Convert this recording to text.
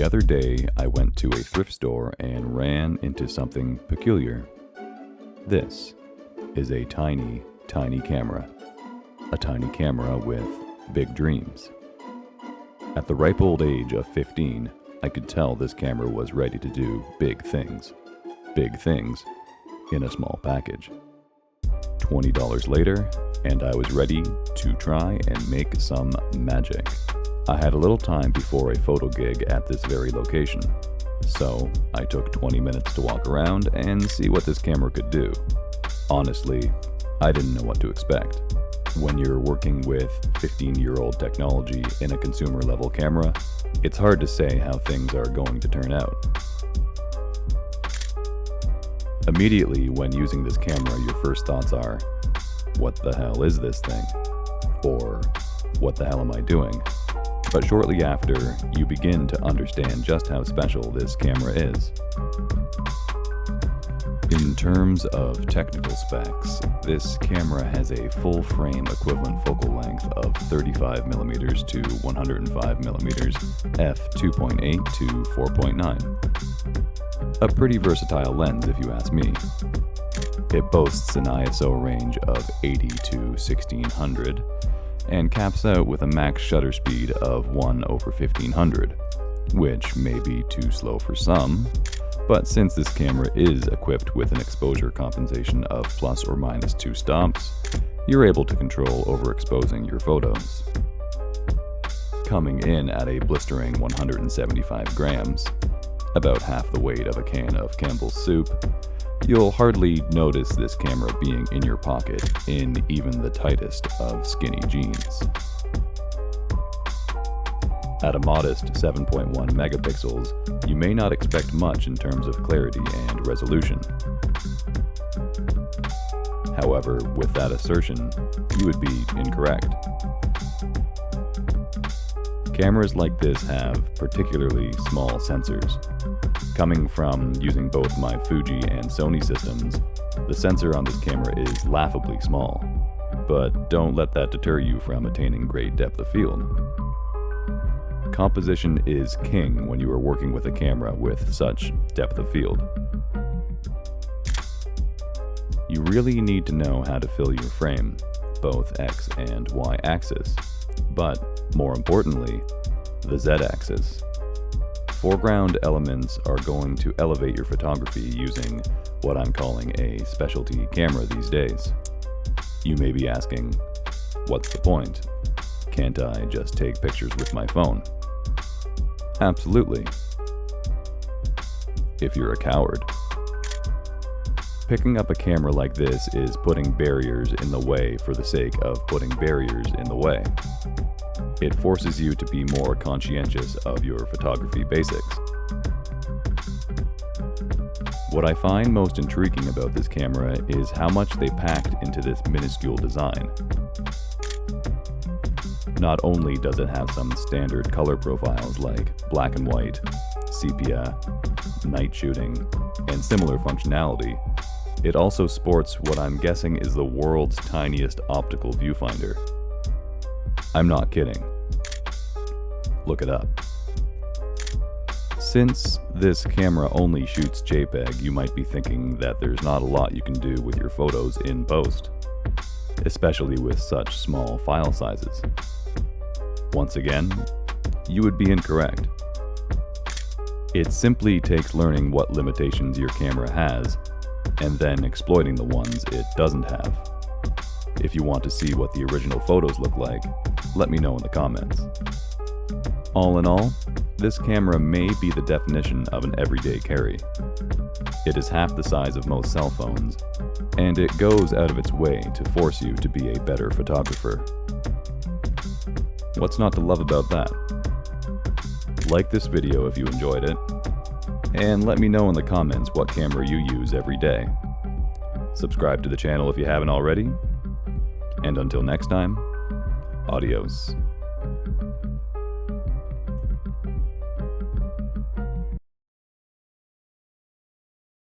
other day, I went to a thrift store and ran into something peculiar. This is a tiny, tiny camera. A tiny camera with big dreams. At the ripe old age of 15, I could tell this camera was ready to do big things. Big things in a small package. $20 later, and I was ready to try and make some magic. I had a little time before a photo gig at this very location, so I took 20 minutes to walk around and see what this camera could do. Honestly, I didn't know what to expect. When you're working with 15-year-old technology in a consumer-level camera, it's hard to say how things are going to turn out. Immediately, when using this camera, your first thoughts are, what the hell is this thing? Or, what the hell am I doing? But shortly after, you begin to understand just how special this camera is. In terms of technical specs, this camera has a full-frame equivalent focal length of 35mm to 105mm f2.8 to 4.9. A pretty versatile lens if you ask me. It boasts an ISO range of 80 to 1600 and caps out with a max shutter speed of 1/1500, which may be too slow for some, but since this camera is equipped with an exposure compensation of plus or minus 2 stops, you're able to control overexposing your photos. Coming in at a blistering 175 grams, about half the weight of a can of Campbell's soup, you'll hardly notice this camera being in your pocket in even the tightest of skinny jeans. At a modest 7.1 megapixels, you may not expect much in terms of clarity and resolution. However, with that assertion, you would be incorrect. Cameras like this have particularly small sensors. Coming from using both my Fuji and Sony systems, the sensor on this camera is laughably small, but don't let that deter you from attaining great depth of field. Composition is king when you are working with a camera with such depth of field. You really need to know how to fill your frame, both X and Y axis, but more importantly, the Z axis. Foreground elements are going to elevate your photography using what I'm calling a specialty camera these days. You may be asking, what's the point? Can't I just take pictures with my phone? Absolutely. If you're a coward. Picking up a camera like this is putting barriers in the way for the sake of putting barriers in the way. It forces you to be more conscientious of your photography basics. What I find most intriguing about this camera is how much they packed into this minuscule design. Not only does it have some standard color profiles like black and white, sepia, night shooting, and similar functionality, it also sports what I'm guessing is the world's tiniest optical viewfinder. I'm not kidding. Look it up. Since this camera only shoots JPEG, you might be thinking that there's not a lot you can do with your photos in post, especially with such small file sizes. Once again, you would be incorrect. It simply takes learning what limitations your camera has, and then exploiting the ones it doesn't have. If you want to see what the original photos look like, let me know in the comments. All in all, this camera may be the definition of an everyday carry. It is half the size of most cell phones, and it goes out of its way to force you to be a better photographer. What's not to love about that? Like this video if you enjoyed it, and let me know in the comments what camera you use every day. Subscribe to the channel if you haven't already, and until next time, adios.